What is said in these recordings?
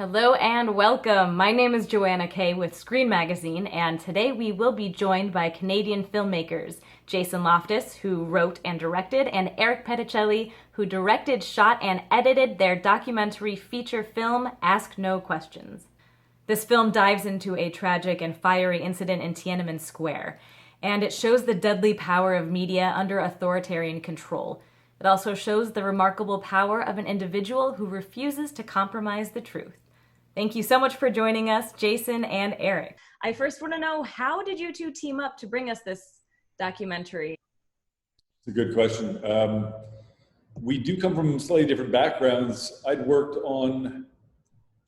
Hello and welcome. My name is Joanna Kay with Screen Magazine, and today we will be joined by Canadian filmmakers Jason Loftus, who wrote and directed, and Eric Pedicelli, who directed, shot, and edited their documentary feature film, Ask No Questions. This film dives into a tragic and fiery incident in Tiananmen Square, and it shows the deadly power of media under authoritarian control. It also shows the remarkable power of an individual who refuses to compromise the truth. Thank you so much for joining us, Jason and Eric. I first want to know, how did you two team up to bring us this documentary? It's a good question. We do come from slightly different backgrounds. I'd worked on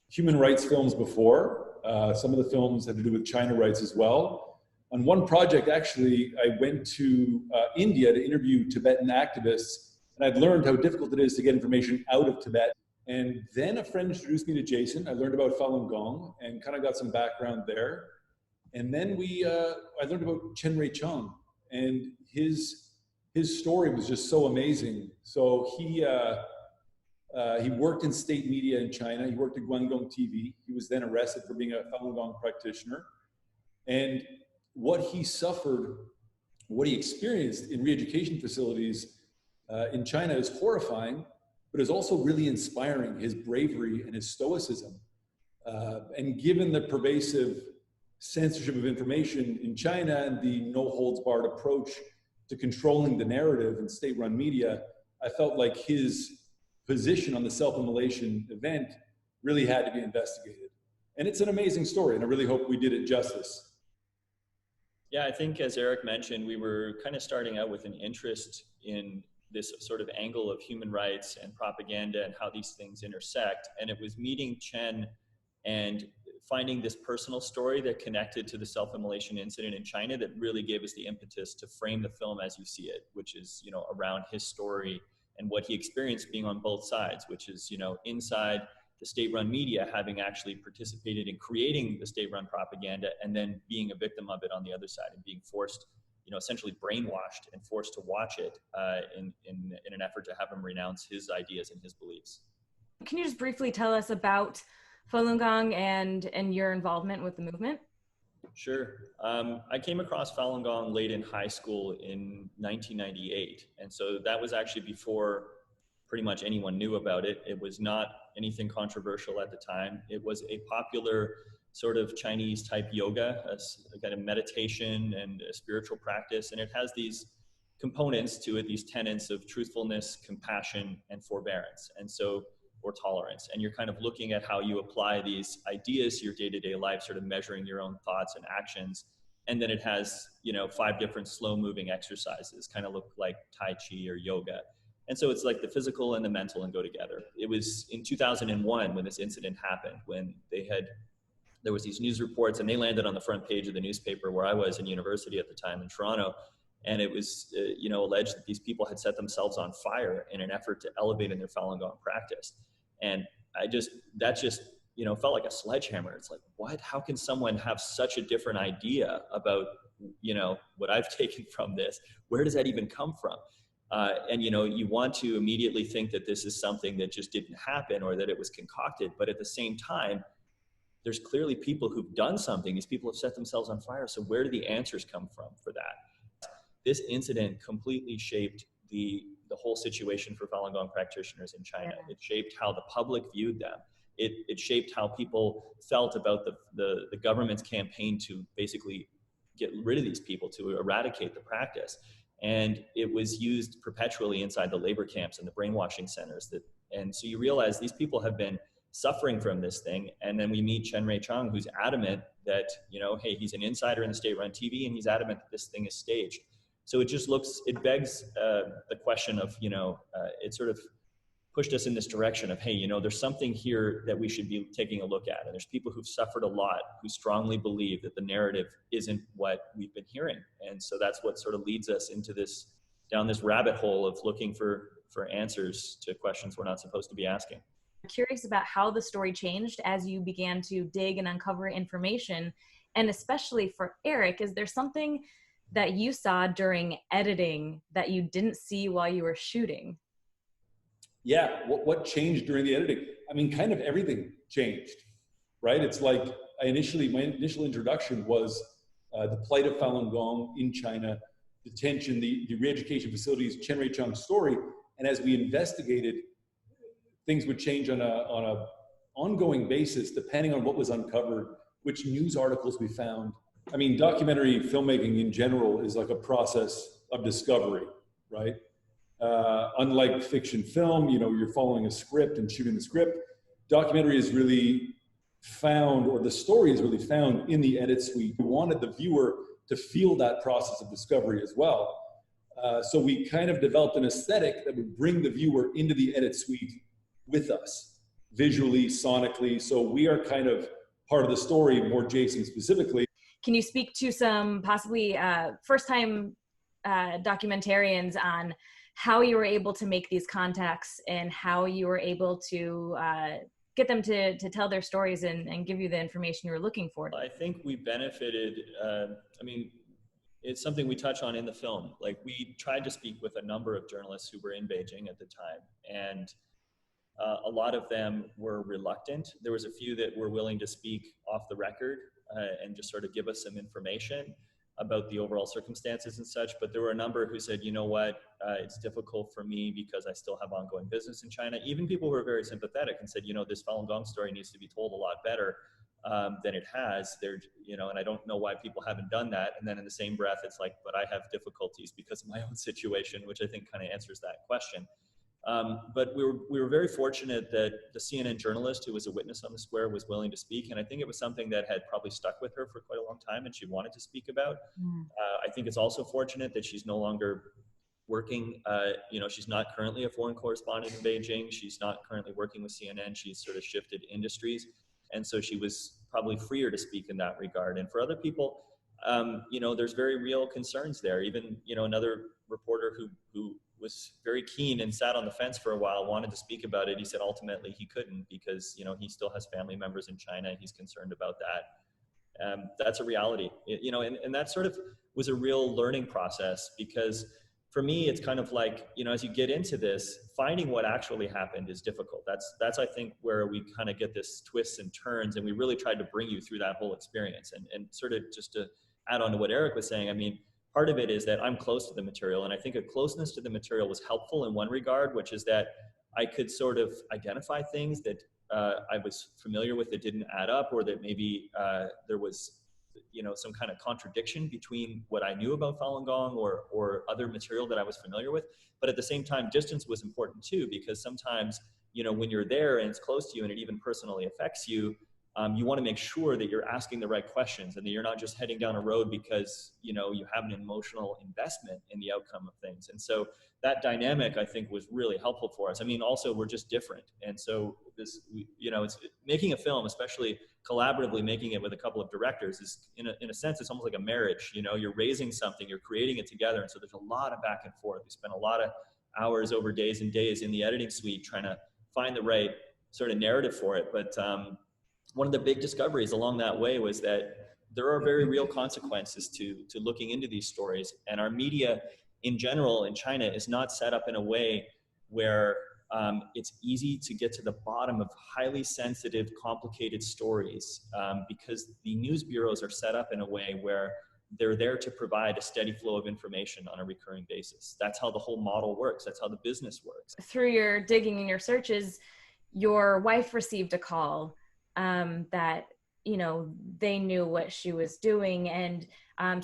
human rights films before. Some of the films had to do with China rights as well. On one project, actually, I went to India to interview Tibetan activists, and I'd learned how difficult it is to get information out of Tibet. And then a friend introduced me to Jason. I learned about falun gong and kind of got some background there. And then I learned about Chen Rei-chung, and his story was just so amazing. So he worked in state media in China. He worked at Guangdong TV. He was then arrested for being a falun gong practitioner. And what he suffered, what he experienced in re-education facilities in China is horrifying, but is also really inspiring, his bravery and his stoicism. And given the pervasive censorship of information in China and the no-holds-barred approach to controlling the narrative in state-run media, I felt like his position on the self-immolation event really had to be investigated. And it's an amazing story, and I really hope we did it justice. Yeah, I think as Eric mentioned, we were kind of starting out with an interest in this sort of angle of human rights and propaganda and how these things intersect. And it was meeting Chen and finding this personal story that connected to the self-immolation incident in China that really gave us the impetus to frame the film as you see it, which is, around his story and what he experienced being on both sides, which is, inside the state-run media, having actually participated in creating the state-run propaganda, and then being a victim of it on the other side and being forced, essentially brainwashed and forced to watch it in an effort to have him renounce his ideas and his beliefs. Can you just briefly tell us about Falun Gong and your involvement with the movement? Sure. I came across Falun Gong late in high school in 1998. And so that was actually before pretty much anyone knew about it. It was not anything controversial at the time. It was a popular sort of Chinese type yoga, a kind of meditation and a spiritual practice. And it has these components to it, these tenets of truthfulness, compassion, and forbearance. And so, or tolerance. And you're kind of looking at how you apply these ideas to your day-to-day life, sort of measuring your own thoughts and actions. And then it has, 5 different slow moving exercises, kind of look like Tai Chi or yoga. And so it's like the physical and the mental and go together. It was in 2001 when this incident happened, when there was these news reports, and they landed on the front page of the newspaper where I was in university at the time in Toronto. And it was, alleged that these people had set themselves on fire in an effort to elevate in their Falun Gong practice. And that just felt like a sledgehammer. It's like, what? How can someone have such a different idea about, what I've taken from this? Where does that even come from? And you want to immediately think that this is something that just didn't happen or that it was concocted. But at the same time, there's clearly people who've done something. These people have set themselves on fire. So where do the answers come from for that? This incident completely shaped the whole situation for Falun Gong practitioners in China. It shaped how the public viewed them. It shaped how people felt about the government's campaign to basically get rid of these people, to eradicate the practice. And it was used perpetually inside the labor camps and the brainwashing centers. And so you realize these people have been suffering from this thing. And then we meet Chen Rei-chung, who's adamant that, hey, he's an insider in the state-run TV, and he's adamant that this thing is staged. So it begs the question of, it sort of pushed us in this direction of, hey, there's something here that we should be taking a look at. And there's people who've suffered a lot who strongly believe that the narrative isn't what we've been hearing. And so that's what sort of leads us down this rabbit hole of looking for answers to questions we're not supposed to be asking. I'm curious about how the story changed as you began to dig and uncover information. And especially for Eric, is there something that you saw during editing that you didn't see while you were shooting? Yeah, what changed during the editing? I mean, kind of everything changed, right? It's like my initial introduction was the plight of Falun Gong in China, detention, the re-education facilities, Chen Rui-Chung's story. And as we investigated, things would change on a ongoing basis, depending on what was uncovered, which news articles we found. I mean, documentary filmmaking in general is like a process of discovery, right? Unlike fiction film, you know, you're following a script and shooting the script. Documentary is really found, or the story is really found in the edit suite. We wanted the viewer to feel that process of discovery as well. So we kind of developed an aesthetic that would bring the viewer into the edit suite with us, visually, sonically. So we are kind of part of the story, more Jason specifically. Can you speak to some possibly first-time documentarians on how you were able to make these contacts and how you were able to get them to tell their stories and give you the information you were looking for? I think we benefited, I mean, it's something we touch on in the film. Like, we tried to speak with a number of journalists who were in Beijing at the time, and a lot of them were reluctant. There was a few that were willing to speak off the record and just sort of give us some information about the overall circumstances and such. But there were a number who said, you know what, it's difficult for me because I still have ongoing business in China. Even people who were very sympathetic and said, you know, this Falun Gong story needs to be told a lot better than it has. There, you know, and I don't know why people haven't done that. And then in the same breath, it's like, but I have difficulties because of my own situation, which I think kind of answers that question. But we were very fortunate that the CNN journalist who was a witness on the square was willing to speak. And I think it was something that had probably stuck with her for quite a long time and she wanted to speak about. I think it's also fortunate that she's no longer working, you know, she's not currently a foreign correspondent in Beijing. She's not currently working with CNN. She's sort of shifted industries. And so she was probably freer to speak in that regard. And for other people, you know, there's very real concerns there. Even, you know, another reporter who was very keen and sat on the fence for a while, wanted to speak about it. He said ultimately he couldn't because, you know, he still has family members in China. He's concerned about that. That's a reality, you know, and that sort of was a real learning process because for me, it's kind of like, you know, as you get into this, finding what actually happened is difficult. That's I think where we kind of get this twists and turns, and we really tried to bring you through that whole experience. And sort of just to add on to what Eric was saying, I mean, part of it is that I'm close to the material, and I think a closeness to the material was helpful in one regard, which is that I could sort of identify things that I was familiar with that didn't add up, or that maybe there was, you know, some kind of contradiction between what I knew about Falun Gong or other material that I was familiar with. But at the same time, distance was important too, because sometimes, you know, when you're there and it's close to you and it even personally affects you, you want to make sure that you're asking the right questions and that you're not just heading down a road because, you know, you have an emotional investment in the outcome of things. And so that dynamic, I think, was really helpful for us. I mean, also, we're just different. And so this, you know, it's making a film, especially collaboratively making it with a couple of directors, is in a sense, it's almost like a marriage. You know, you're raising something, you're creating it together. And so there's a lot of back and forth. We spent a lot of hours over days and days in the editing suite trying to find the right sort of narrative for it. But one of the big discoveries along that way was that there are very real consequences to looking into these stories. And our media in general in China is not set up in a way where it's easy to get to the bottom of highly sensitive, complicated stories because the news bureaus are set up in a way where they're there to provide a steady flow of information on a recurring basis. That's how the whole model works. That's how the business works. Through your digging and your searches, your wife received a call that, you know, they knew what she was doing, and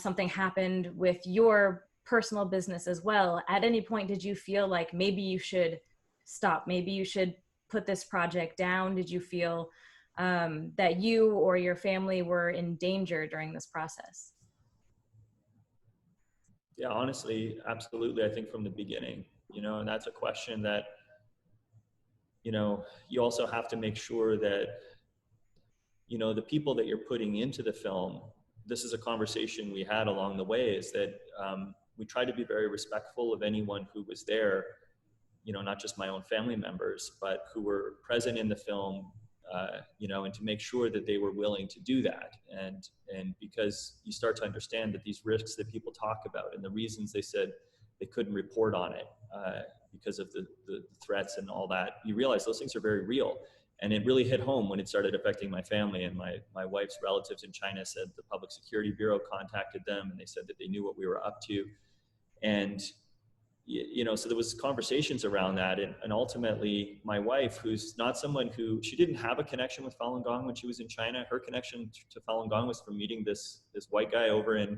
something happened with your personal business as well. At any point, did you feel like maybe you should stop? Maybe you should put this project down? Did you feel that you or your family were in danger during this process? Yeah, honestly, absolutely. I think from the beginning, you know, and that's a question that, you know, you also have to make sure that, you know, the people that you're putting into the film, this is a conversation we had along the way, is that we try to be very respectful of anyone who was there, you know, not just my own family members, but who were present in the film, you know, and to make sure that they were willing to do that. And because you start to understand that these risks that people talk about and the reasons they said they couldn't report on it, because of the threats and all that, you realize those things are very real. And it really hit home when it started affecting my family. And my wife's relatives in China said the Public Security Bureau contacted them, and they said that they knew what we were up to. And so there was conversations around that, and ultimately my wife, who's not someone she didn't have a connection with Falun Gong when she was in China. Her connection to Falun Gong was from meeting this white guy over in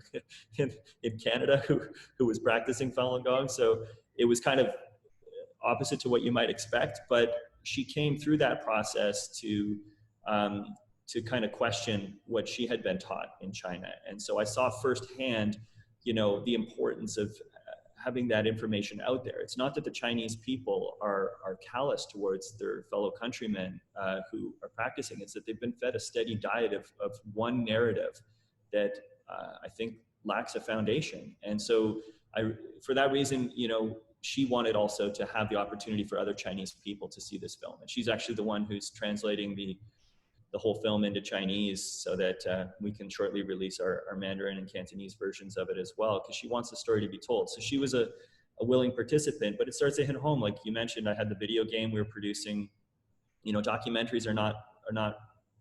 Canada who was practicing Falun Gong. So it was kind of opposite to what you might expect, but she came through that process to kind of question what she had been taught in China. And so I saw firsthand, the importance of having that information out there. It's not that the Chinese people are callous towards their fellow countrymen who are practicing. It's that they've been fed a steady diet of one narrative that I think lacks a foundation. And so for that reason, she wanted also to have the opportunity for other Chinese people to see this film. And she's actually the one who's translating the whole film into Chinese so that we can shortly release our Mandarin and Cantonese versions of it as well, because she wants the story to be told. So she was a willing participant, but it starts to hit home. Like you mentioned, I had the video game we were producing. Documentaries are not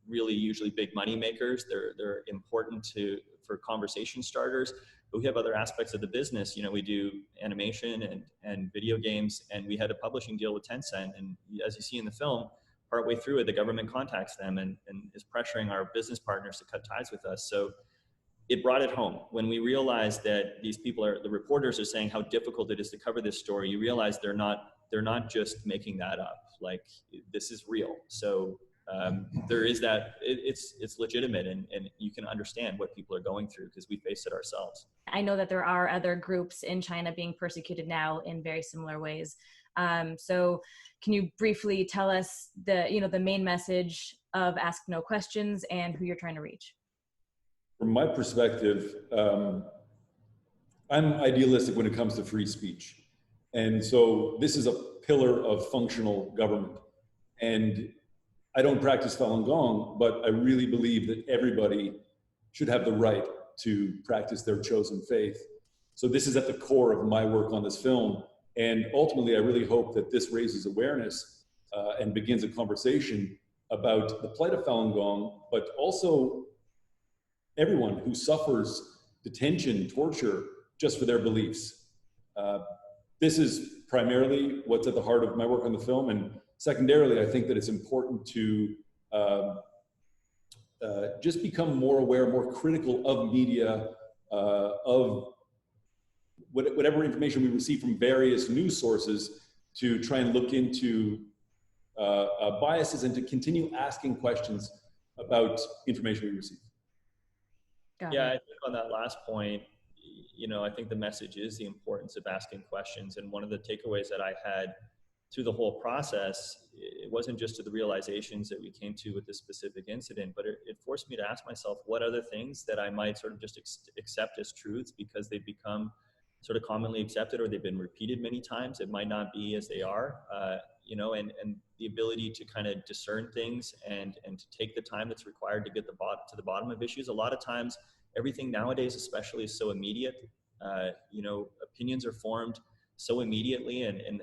really usually big money makers. They're important for conversation starters, but we have other aspects of the business. We do animation and video games, and we had a publishing deal with Tencent. And as you see in the film, partway through it, the government contacts them and is pressuring our business partners to cut ties with us. So it brought it home. When we realized that these people the reporters are saying how difficult it is to cover this story, you realize they're not just making that up. Like, this is real. So there is that, it's legitimate, and you can understand what people are going through because we face it ourselves. I know that there are other groups in China being persecuted now in very similar ways. So can you briefly tell us the main message of Ask No Questions and who you're trying to reach? From my perspective, I'm idealistic when it comes to free speech. And so this is a pillar of functional government. And I don't practice Falun Gong, but I really believe that everybody should have the right to practice their chosen faith. So this is at the core of my work on this film. And ultimately, I really hope that this raises awareness and begins a conversation about the plight of Falun Gong, but also everyone who suffers detention, torture, just for their beliefs. This is primarily what's at the heart of my work on the film. And secondarily, I think that it's important to just become more aware, more critical of media, of whatever information we receive from various news sources, to try and look into biases and to continue asking questions about information we receive. Yeah, I think on that last point, I think the message is the importance of asking questions. And one of the takeaways that I had through the whole process, it wasn't just to the realizations that we came to with this specific incident, but it forced me to ask myself what other things that I might sort of just accept as truths because they've become sort of commonly accepted or they've been repeated many times. It might not be as they are, and the ability to kind of discern things and to take the time that's required to get to the bottom of issues. A lot of times, everything nowadays especially is so immediate. Opinions are formed so immediately and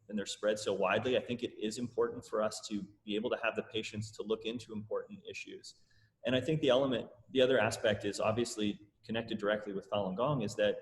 they're spread so widely. I think it is important for us to be able to have the patience to look into important issues. And I think the other aspect is obviously connected directly with Falun Gong, is that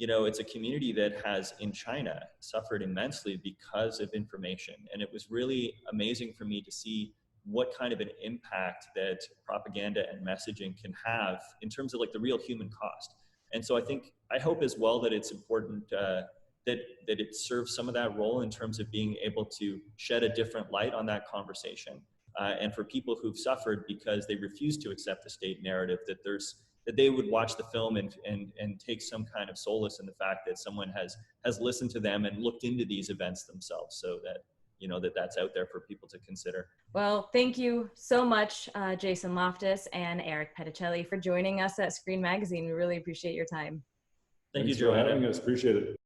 it's a community that has in China suffered immensely because of information. And it was really amazing for me to see what kind of an impact that propaganda and messaging can have in terms of like the real human cost. And so I hope as well that it's important that it serves some of that role in terms of being able to shed a different light on that conversation. And for people who've suffered because they refuse to accept the state narrative, that they would watch the film and take some kind of solace in the fact that someone has listened to them and looked into these events themselves, so that that's out there for people to consider. Well, thank you so much, Jason Loftus and Eric Pedicelli, for joining us at Screen Magazine. We really appreciate your time. Thank you, Joanna. Joanna. Appreciate it.